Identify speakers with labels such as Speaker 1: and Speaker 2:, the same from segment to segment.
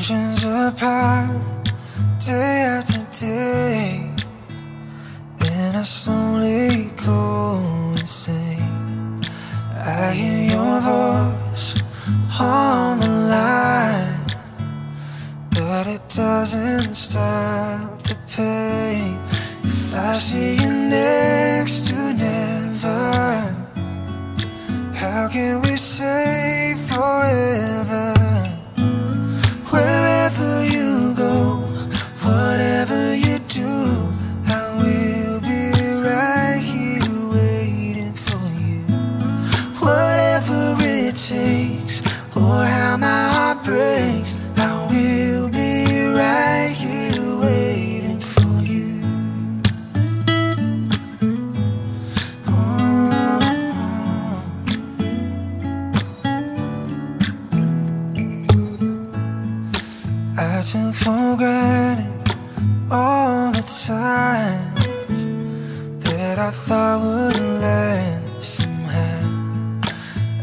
Speaker 1: Oceans apart, day after day, and I slowly go insane. I hear your voice on the line, but it doesn't stop the pain. If I see you next to never, how can we say forever? Wherever you go, whatever you do, I will be right here waiting for you. Whatever it takes, or how my heart breaks, I will be right here waiting for you. I took for granted all the time that I thought would last somehow.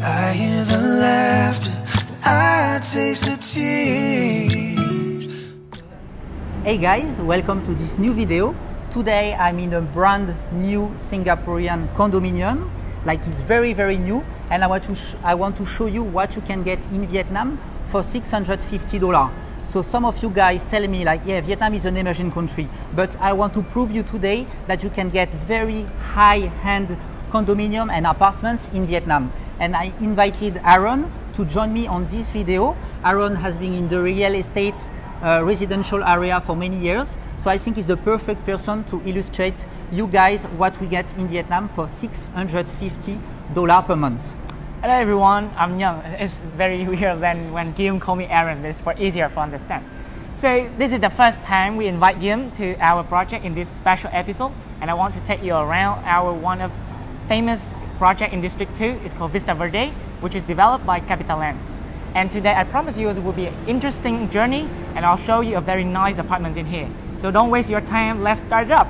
Speaker 1: I hear the laughter, I taste the tears.
Speaker 2: Hey guys, welcome to this new video. Today I'm in a brand new Singaporean condominium. Like it's very new, and I want to show you what you can get in Vietnam for $650. So some of you guys tell me like, yeah, Vietnam is an emerging country, but I want to prove you today that you can get very high-end condominium and apartments in Vietnam. And I invited Aaron to join me on this video. Aaron has been in the real estate residential area for many years, so I think he's the perfect person to illustrate you guys what we get in Vietnam for $650 per month.
Speaker 3: Hello everyone, I'm Nhân. It's very weird when Guillaume called me Aaron. This for easier for understand. So this is the first time we invite Guillaume to our project in this special episode, and I want to take you around our one of famous project in District 2. It's called Vista Verde, which is developed by Capital Lands. And today I promise you it will be an interesting journey, and I'll show you a very nice apartments in here. So don't waste your time, let's start it up.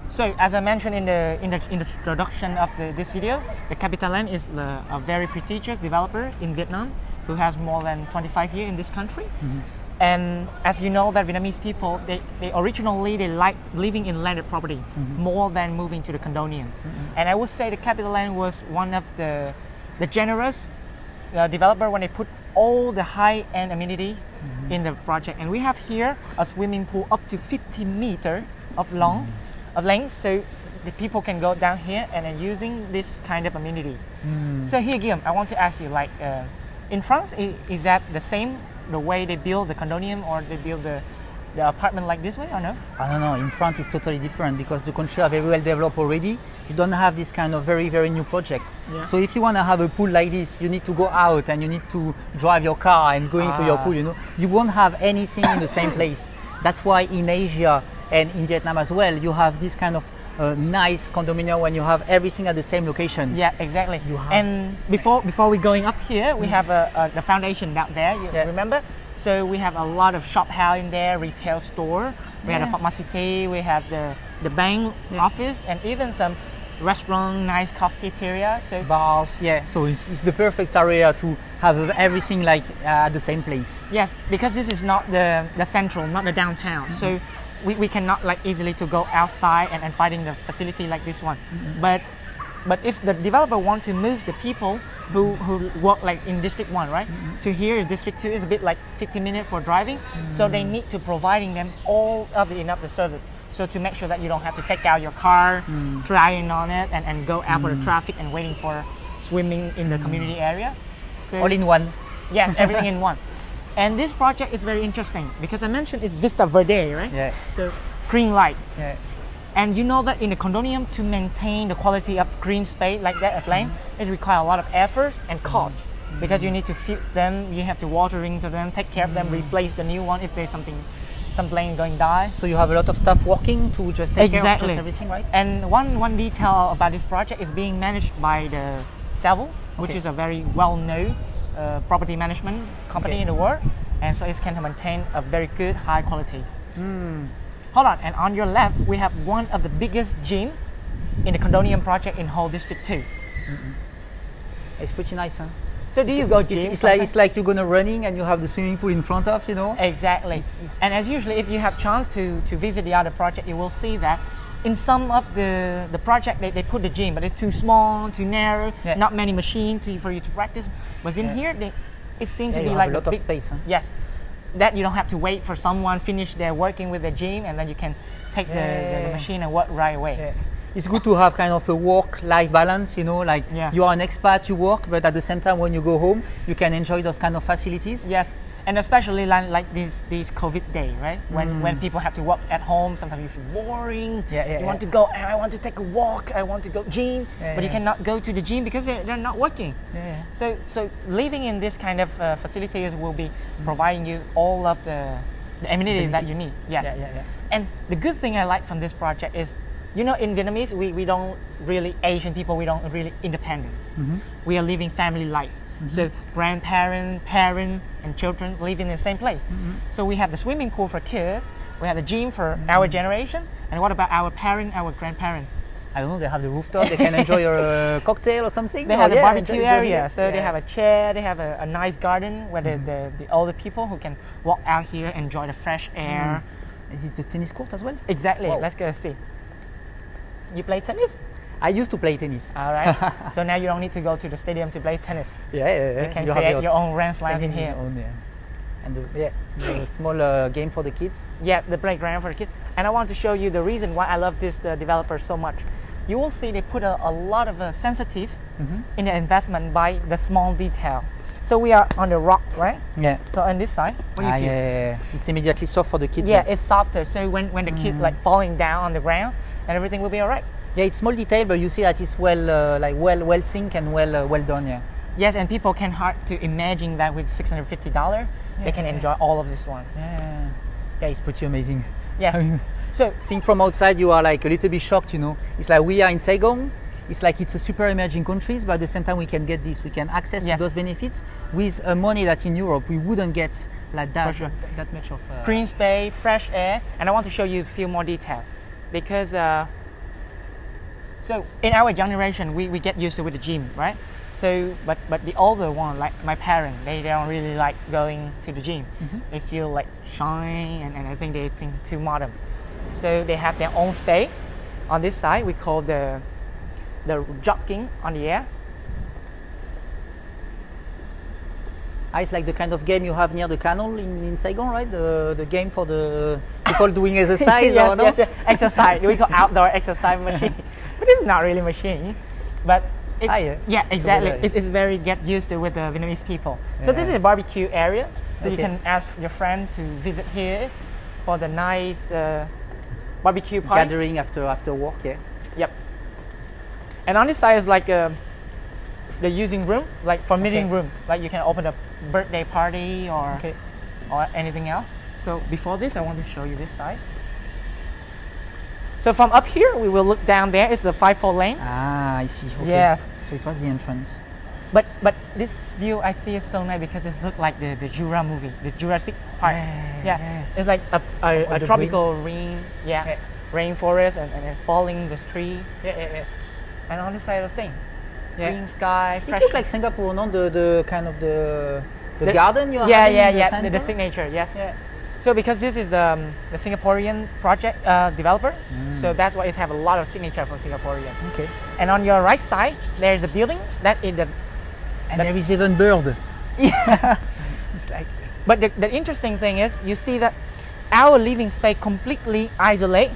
Speaker 3: So as I mentioned in the introduction of this video, the Capital Land is a very prestigious developer in Vietnam who has more than 25 years in this country. Mm-hmm. And as you know that Vietnamese people, they originally like living in landed property more than moving to the condominium. And I would say the Capital Land was one of the generous developer when they put all the high-end amenity in the project. And we have here a swimming pool up to 50 meters of length, so the people can go down here and are using this kind of amenity. So here, Guillaume, I want to ask you, like in France, is that the same, the way they build the condominium or they build the apartment like this way, or no?
Speaker 2: I don't know, in France it's totally different because the country are very well developed already. You don't have this kind of very new projects. Yeah. So if you want to have a pool like this, you need to go out and you need to drive your car and go into your pool, you know. You won't have anything in the same place. That's why in Asia and in Vietnam as well, you have this kind of nice condominium when you have everything at the same location.
Speaker 3: Yeah, exactly. And before we going up here, we have the foundation down there. You remember? So we have a lot of shop house in there, retail store. We have a pharmacy, we have the bank office, and even some restaurant, nice cafeteria. So
Speaker 2: bars. Yeah. So it's the perfect area to have everything like at the same place.
Speaker 3: Yes, because this is not the central, not the downtown. So we cannot like easily to go outside and finding the facility like this one. But if the developer want to move the people who work like in District 1, right? To here, District 2 is a bit like 15 minutes for driving. So they need to providing them all of the service. So to make sure that you don't have to take out your car, trying on it and go out for the traffic and waiting for swimming in the community area. So,
Speaker 2: all in one.
Speaker 3: Yeah, everything in one. And this project is very interesting because I mentioned it's Vista Verde, right?
Speaker 2: Yeah.
Speaker 3: So green light.
Speaker 2: Yeah.
Speaker 3: And you know that in the condominium, to maintain the quality of green space like that at land, it requires a lot of effort and cost because you need to feed them, you have to watering to them, take care of them, replace the new one if there's some plane going die.
Speaker 2: So you have a lot of staff working to just take care of just everything, right?
Speaker 3: And one detail about this project is being managed by the Savile, which is a very well-known property management company in the world, and so it can maintain a very good high qualities. Hold on, and on your left we have one of the biggest gym in the condominium project in whole district too.
Speaker 2: It's pretty nice, huh?
Speaker 3: So do you go gym?
Speaker 2: It's like you're gonna running and you have the swimming pool in front of, you know.
Speaker 3: Exactly. And as usually, if you have chance to visit the other project, you will see that in some of the project they put the gym, but it's too small, too narrow, not many machines for you to practice. But in here, it seems to be like
Speaker 2: a lot of space. Huh?
Speaker 3: Yes, that you don't have to wait for someone finish their working with the gym, and then you can take the machine and work right away.
Speaker 2: It's good to have kind of a work-life balance, you know, like you are an expat, you work, but at the same time when you go home, you can enjoy those kind of facilities.
Speaker 3: Yes, and especially like these COVID day, right? When people have to work at home, sometimes you feel boring. You want to go, I want to take a walk, I want to go gym, but you cannot go to the gym because they're not working. So living in this kind of facilities will be providing you all of the amenities that you need. Yes. And the good thing I like from this project is, you know, in Vietnamese, we don't really, Asian people, we don't really independence. We are living family life. So grandparents, parents, and children live in the same place. So we have the swimming pool for kids, we have the gym for our generation, and what about our parents, our grandparents?
Speaker 2: I don't know, they have the rooftop, they can enjoy your cocktail or something.
Speaker 3: They have the barbecue area, so they have a chair, they have a nice garden where the older people who can walk out here, enjoy the fresh air.
Speaker 2: Is this the tennis court as well?
Speaker 3: Exactly,
Speaker 2: Wow.
Speaker 3: Let's go see. You play tennis?
Speaker 2: I used to play tennis.
Speaker 3: All right. So now you don't need to go to the stadium to play tennis.
Speaker 2: You
Speaker 3: can create your own ranch slams in here.
Speaker 2: And the small game for the kids.
Speaker 3: Yeah, the playground for the kids. And I want to show you the reason why I love this developer so much. You will see they put a lot of sensitive in the investment by the small detail. So we are on the rock, right?
Speaker 2: Yeah.
Speaker 3: So on this side, what do you feel?
Speaker 2: It's immediately soft for the kids.
Speaker 3: Yeah, it's softer. So when the kid like falling down on the ground, and everything will be alright.
Speaker 2: Yeah, it's small detail, but you see that it's well synced and well done. Yeah.
Speaker 3: Yes, and people can hard to imagine that with $650, they can enjoy all of this one.
Speaker 2: Yeah, it's pretty amazing.
Speaker 3: Yes. So
Speaker 2: seeing from outside, you are like a little bit shocked. You know, it's like we are in Saigon. It's like it's a super emerging countries, but at the same time we can get this. We can access to those benefits with money that in Europe we wouldn't get like that.
Speaker 3: For sure.
Speaker 2: That much of
Speaker 3: green space, fresh air, and I want to show you a few more detail because. So in our generation, we get used to with the gym, right? So, but the older one, like my parents, they don't really like going to the gym. They feel like shy, and I think they think too modern. So they have their own space. On this side, we call the jogging on the air.
Speaker 2: It's like the kind of game you have near the canal in Saigon, right? The game for the people doing exercise.
Speaker 3: Yes, exercise. We call outdoor exercise machine, but it's not really machine. But exactly. It's very get used to with the Vietnamese people. So this is a barbecue area. So you can ask your friend to visit here for the nice barbecue party.
Speaker 2: Gathering after work.
Speaker 3: Yep. And on this side is like the using room, like for meeting room. Like you can open a birthday party or anything else. So before this, I want to show you this size. So from up here, we will look down there. It's the 5-4 lane.
Speaker 2: Ah, I see. Okay.
Speaker 3: Yes.
Speaker 2: So it was the entrance.
Speaker 3: But this view I see is so nice because it looks like the Jura movie, the Jurassic Park. It's like a tropical rain. Rainforest and falling the tree. And on this side the same. Green sky.
Speaker 2: It looks like Singapore, no? The kind of the garden you are having.
Speaker 3: The signature. Yes. So because this is the Singaporean project developer, so that's why it have a lot of signature from Singaporean.
Speaker 2: Okay.
Speaker 3: And on your right side, there's a building that is the.
Speaker 2: And there is even bird.
Speaker 3: Yeah. It's like. But the interesting thing is, you see that our living space completely isolate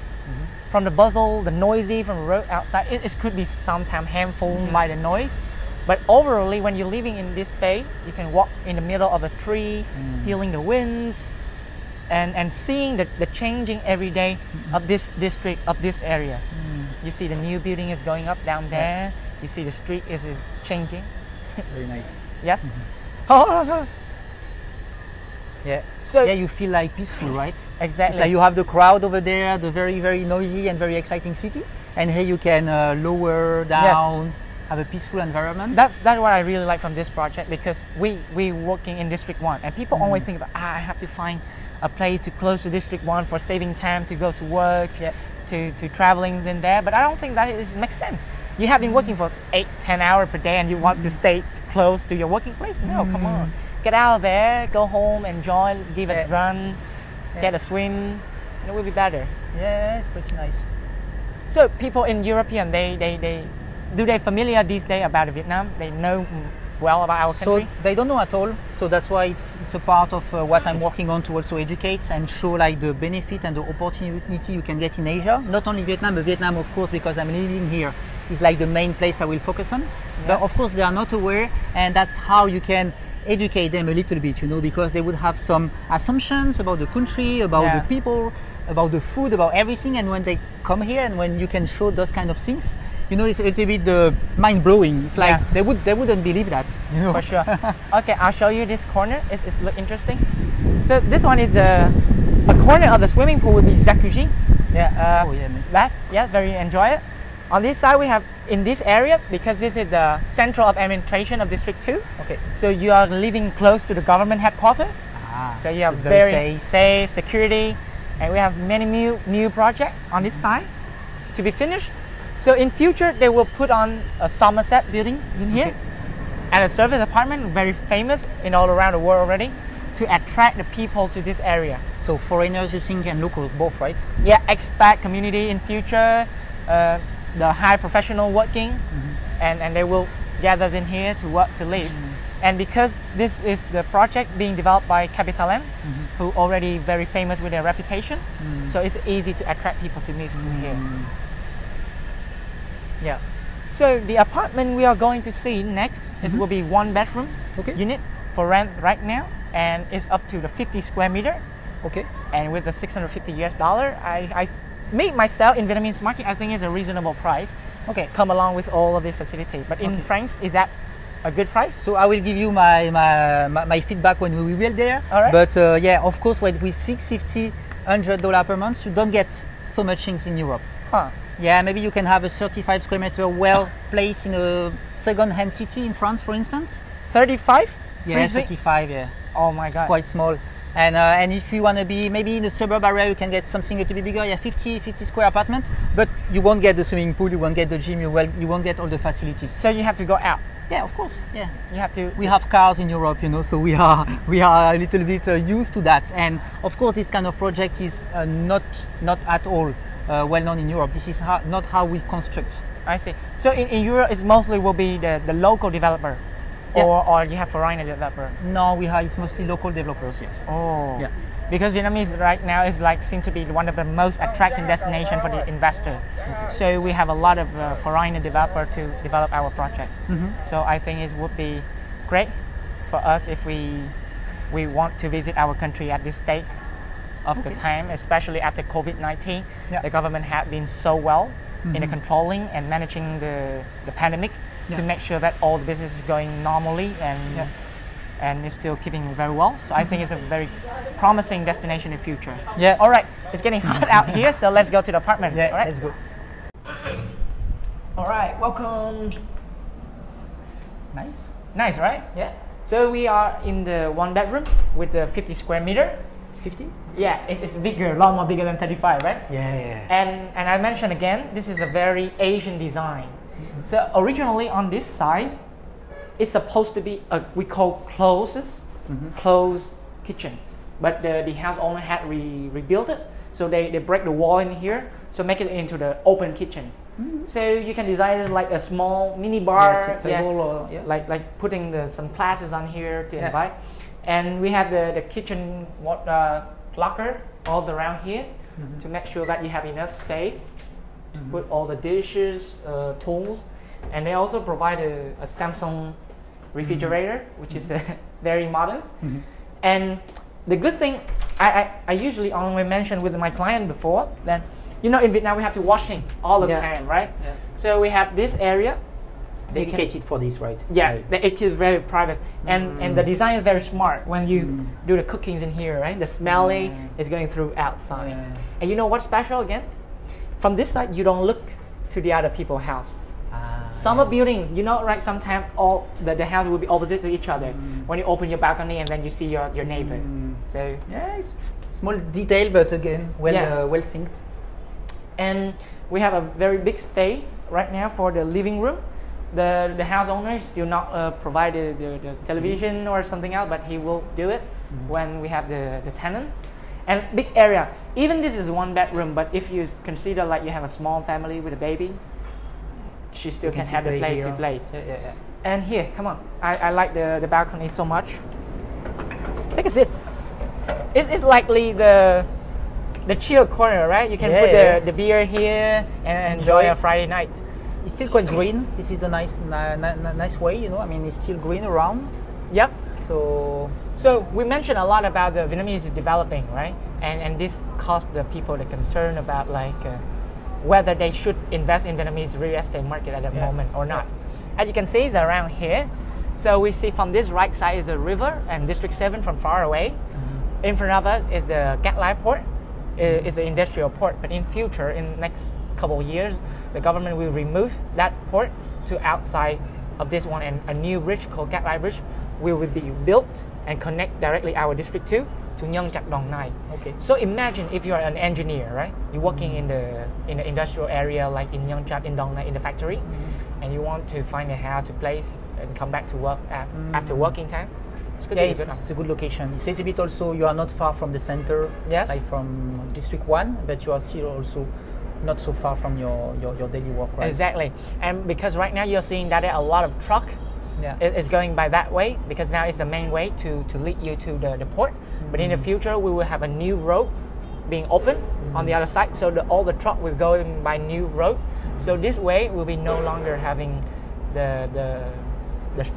Speaker 3: from the bustle, the noisy from the road outside. It could be sometimes harmful by the noise. But overall, when you're living in this space, you can walk in the middle of a tree, feeling the wind, and seeing the changing every day of this district, of this area. You see the new building is going up down there. You see the street is changing.
Speaker 2: Very nice.
Speaker 3: Yes.
Speaker 2: Yeah.
Speaker 3: So
Speaker 2: you feel like peaceful, right?
Speaker 3: Exactly.
Speaker 2: It's like you have the crowd over there, the very, very noisy and very exciting city, and here you can lower down, have a peaceful environment.
Speaker 3: That's what I really like from this project, because we working in District 1, and people always think about, I have to find a place to close to District 1 for saving time to go to work, to traveling in there. But I don't think that makes sense. You have been working for 8-10 hours per day, and you want to stay close to your working place? No, come on. Get out of there, go home, enjoy, give it a run, get a swim. It will be better.
Speaker 2: Yeah, it's pretty nice.
Speaker 3: So people in European, they familiar these days about Vietnam? They know well about our country?
Speaker 2: So they don't know at all. So that's why it's a part of what I'm working on to also educate and show like the benefit and the opportunity you can get in Asia. Not only Vietnam, but Vietnam, of course, because I'm living here, is like the main place I will focus on. But of course, they are not aware, and that's how you can educate them a little bit, you know, because they would have some assumptions about the country, about the people, about the food, about everything. And when they come here and when you can show those kind of things, you know, it's a little bit mind-blowing. It's like they wouldn't believe that, you know.
Speaker 3: For sure. Okay, I'll show you this corner. It's look interesting. So this one is a corner of the swimming pool with the jacuzzi. Yeah. That very enjoy it. On this side we have, in this area, because this is the central of administration of District 2. Okay. So you are living close to the government headquarters. So you have very safe security, and we have many new projects on this side to be finished. So in future they will put on a Somerset building in here, and a service apartment, very famous in all around the world already, to attract the people to this area.
Speaker 2: So foreigners, you think, and locals both, right?
Speaker 3: Yeah, expat community in future, the high professional working, and they will gather in here to work, to live. And because this is the project being developed by CapitaLand, who already very famous with their reputation, so it's easy to attract people to move in here. Yeah. So the apartment we are going to see next will be 1-bedroom unit for rent right now, and it's up to the 50 square meter. Okay. And with the $650 US, me myself in Vietnamese market, I think is a reasonable price. Okay. Come along with all of the facility. But in France, is that a good price?
Speaker 2: So I will give you my feedback when we will there.
Speaker 3: All right.
Speaker 2: But yeah, of course, with $650, $100 per month, you don't get so much things in Europe. Yeah, maybe you can have a 35 square meter well placed in a second-hand city in France, for instance.
Speaker 3: 35?
Speaker 2: Yeah, 35. Yeah.
Speaker 3: Oh my God.
Speaker 2: Quite small. And if you want to be maybe in the suburb area, you can get something a little bit bigger. Yeah, 50 square apartment, but you won't get the swimming pool, you won't get the gym, you won't get all the facilities.
Speaker 3: So you have to go out.
Speaker 2: Yeah, of course. Yeah,
Speaker 3: you have to.
Speaker 2: We have cars in Europe, you know, so we are a little bit used to that. And of course, this kind of project is not at all well known in Europe. This is not how we construct.
Speaker 3: I see. So in Europe, it's mostly will be the local developer. Yeah. Or you have foreign developer?
Speaker 2: No, it's mostly local developers here.
Speaker 3: Oh, yeah. Because Vietnamese right now is seem to be one of the most attractive destination for the investor. So we have a lot of foreign developer to develop our project. So I think it would be great for us if we want to visit our country at this stage of the time, especially after COVID-19. The government has been so well in the controlling and managing the pandemic. To make sure that all the business is going normally and it's still keeping very well. So I think it's a very promising destination in the future. Yeah. All right, it's getting hot out here, so let's go to the apartment.
Speaker 2: Yeah,
Speaker 3: all right?
Speaker 2: Let's go.
Speaker 3: All right, welcome. Nice, right?
Speaker 2: Yeah.
Speaker 3: So we are in the 1-bedroom with the 50 square meter.
Speaker 2: 50?
Speaker 3: Yeah, it's bigger, a lot more bigger than 35, right?
Speaker 2: Yeah.
Speaker 3: And I mentioned again, this is a very Asian design. So originally on this side, it's supposed to be we call closed kitchen, but the house owner had rebuilt it, so they break the wall in here, so make it into the open kitchen. So you can design it like a small mini bar,
Speaker 2: table,
Speaker 3: like putting some classes on here to invite, and we have the kitchen locker all around here to make sure that you have enough space. To put all the dishes, tools, and they also provide a Samsung refrigerator, which is very modern. And the good thing, I usually only mention with my client before that, you know, in Vietnam we have to washing all the time, right? Yeah. So we have this area
Speaker 2: dedicated for this, right?
Speaker 3: Yeah, it is very private, and the design is very smart. When you do the cookings in here, right, the smelling is going through outside. And you know what's special again? From this side, you don't look to the other people's house. Summer buildings, you know, right? Sometimes all the house will be opposite to each other. When you open your balcony and then you see your neighbor. So
Speaker 2: yeah, it's small detail, but again, well synced.
Speaker 3: And we have a very big space right now for the living room. The house owner is still not provided the television or something else, but he will do it when we have the tenants. And big area. Even this is 1 bedroom, but if you consider like you have a small family with a baby, she still can have the place to play.
Speaker 2: Yeah.
Speaker 3: And here, come on. I like the balcony so much. Take a sit. It's likely the chill corner, right? You can put the beer here and enjoy a Friday night.
Speaker 2: It's still quite green. This is the nice way, you know. I mean, it's still green around.
Speaker 3: Yep.
Speaker 2: So
Speaker 3: we mentioned a lot about the Vietnamese developing, right? And this caused the people the concern about like whether they should invest in Vietnamese real estate market at the moment or not. As you can see, it's around here. So we see from this right side is the river and District 7 from far away. In front of us is the Cat Lai port. It's an industrial port, but in future, in next couple of years, the government will remove that port to outside of this one, and a new bridge called Cat Lai Bridge will be built and connect directly our District 2 to Nhân, Dong Nai. Okay. So imagine if you are an engineer, right? You're working in the industrial area like in Nhân, in Dong Nai in the factory, and you want to find a house to place and come back to work after working time.
Speaker 2: It's a good location. It's a little bit also, you are not far from the center, like from District 1, but you are still also not so far from your daily work, right?
Speaker 3: Exactly. And because right now you're seeing that a lot of truck is going by that way, because now it's the main way to lead you to the port. But in the future, we will have a new road being open on the other side, so all the truck will go by new road. So this way, we'll be no longer having the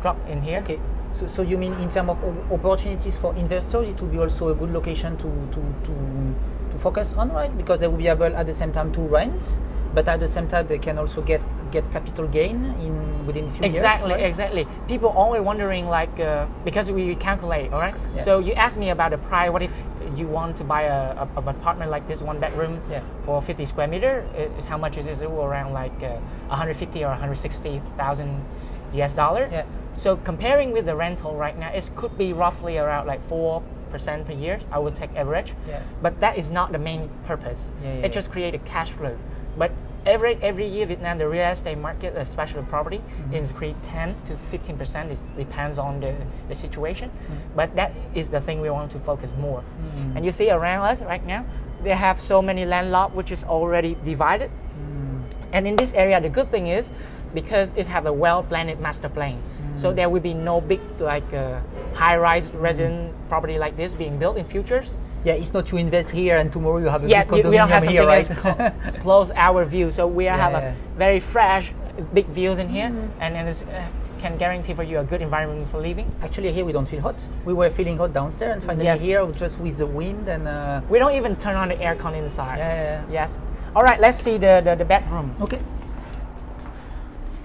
Speaker 3: truck in here.
Speaker 2: Okay. So you mean in terms of opportunities for investors, it will be also a good location to focus on, right? Because they will be able at the same time to rent, but at the same time they can also get capital gain within a few years.
Speaker 3: Exactly. People always wondering like because we calculate, all right. Yeah. So you asked me about the price. What if you want to buy an apartment like this 1 bedroom for 50 square meter? How much is it? Around like 150 or 160,000 US dollar. Yeah. So comparing with the rental right now, it could be roughly around like 4% per year. I will take average, but that is not the main purpose. It just create a cash flow. But every year, Vietnam, the real estate market, especially property, increase 10 to 15%. It depends on the situation. But that is the thing we want to focus more. And you see around us right now, they have so many land lot which is already divided. And in this area, the good thing is because it have a well-planned master plan. So there will be no big like high-rise resident property like this being built in futures.
Speaker 2: Yeah, it's not to invest here and tomorrow you have a big condominium
Speaker 3: we don't have
Speaker 2: here, right?
Speaker 3: Close our view. So we have a very fresh, big views in here, and it can guarantee for you a good environment for living.
Speaker 2: Actually, here we don't feel hot. We were feeling hot downstairs, and finally here, just with the wind and.
Speaker 3: We don't even turn on the aircon inside. Yes. All right, let's see the bedroom.
Speaker 2: Okay.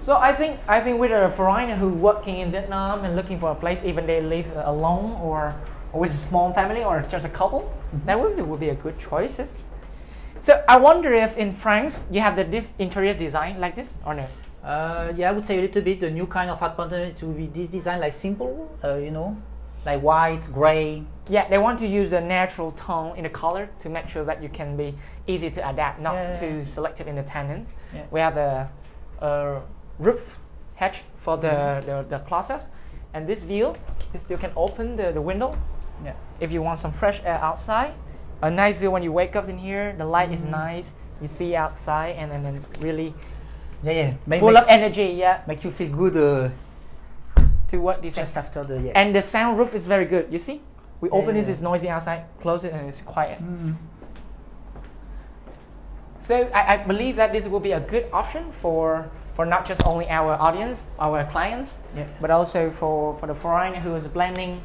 Speaker 3: So I think with a foreigner who working in Vietnam and looking for a place, even they live alone or with a small family or just a couple, that would be a good choice. So I wonder if in France you have this interior design like this or no?
Speaker 2: Yeah, I would say a little bit. The new kind of apartment will be this design, like simple, you know, like white, gray.
Speaker 3: Yeah, they want to use a natural tone in the color to make sure that you can be easy to adapt, not too selective in the tenant. Yeah. We have a roof hatch for the closets, and this view, you can open the window. Yeah. If you want some fresh air outside, a nice view when you wake up in here. The light is nice. You see outside, and then really, full of energy. Yeah,
Speaker 2: make you feel good.
Speaker 3: To what this
Speaker 2: just after the
Speaker 3: and the sound roof is very good. You see, we open this, it's noisy outside. Close it, and it's quiet. So I believe that this will be a good option for not just only our audience, our clients, but also for the foreigner who is planning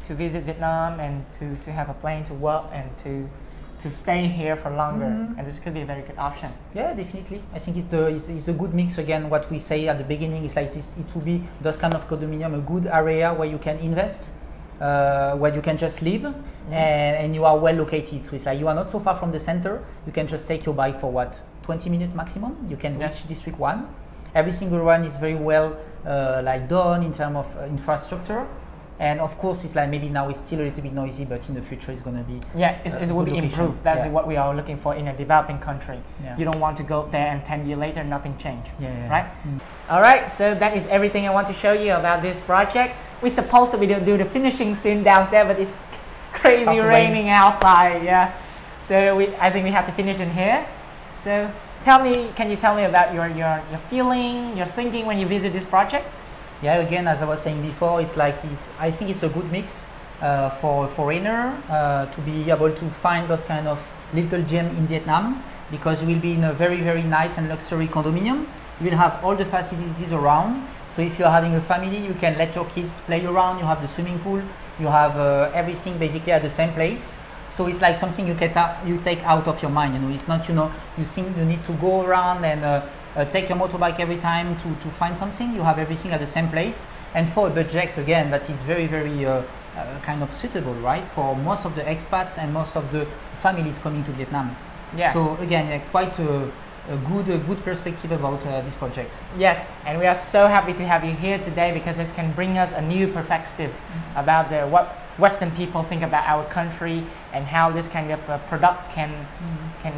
Speaker 3: to visit Vietnam and to have a plan to work and to stay here for longer. And this could be a very good option.
Speaker 2: Yeah, definitely. I think it's a good mix. Again, what we say at the beginning is like this, it will be those kind of condominium, a good area where you can invest, where you can just live, and you are well located. So it's like you are not so far from the center. You can just take your bike for 20 minutes maximum. You can reach District 1. Every single one is very well like done in terms of infrastructure. And of course, it's like maybe now it's still a little bit noisy, but in the future it's going to be
Speaker 3: it will be improved. That's what we are looking for in a developing country.
Speaker 2: Yeah.
Speaker 3: You don't want to go there and 10 years later nothing changed, right?
Speaker 2: Mm.
Speaker 3: All right, so that is everything I want to show you about this project. We're supposed to be do the finishing scene downstairs, but it's crazy raining outside. Yeah, so I think we have to finish in here. So can you tell me about your feeling, your thinking when you visit this project?
Speaker 2: Yeah, again, as I was saying before, it's like I think it's a good mix for a foreigner to be able to find those kind of little gems in Vietnam, because you will be in a very, very nice and luxury condominium. You will have all the facilities around. So if you're having a family, you can let your kids play around. You have the swimming pool. You have everything basically at the same place. So it's like something you take out of your mind. You know, it's not you need to go around and take your motorbike every time to find something. You have everything at the same place, and for a budget again that is very, very kind of suitable, right, for most of the expats and most of the families coming to Vietnam.
Speaker 3: Yeah.
Speaker 2: So again, quite a good perspective about this project.
Speaker 3: Yes, and we are so happy to have you here today, because this can bring us a new perspective about what Western people think about our country and how this kind of product can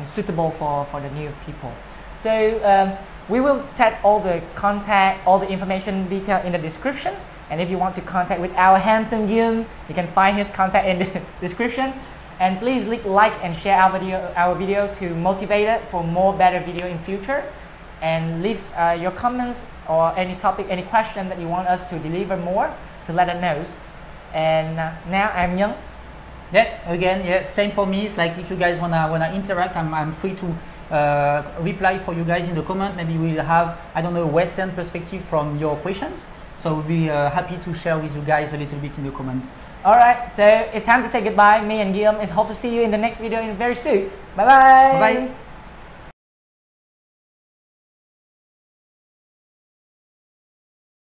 Speaker 3: suitable for the new people. So we will tag all the information detail in the description. And if you want to contact with our handsome Guillaume, you can find his contact in the description. And please like and share our video to motivate it for more better video in future. And leave your comments or any topic, any question that you want us to deliver more, to let us know. And now I'm Nhân.
Speaker 2: Yeah, same for me. It's like if you guys wanna interact, I'm free to reply for you guys in the comment. Maybe we'll have, I don't know, a Western perspective from your questions. So we'll be happy to share with you guys a little bit in the comments.
Speaker 3: Alright, so it's time to say goodbye. Me and Guillaume hope to see you in the next video very soon. Bye bye.
Speaker 2: Bye bye.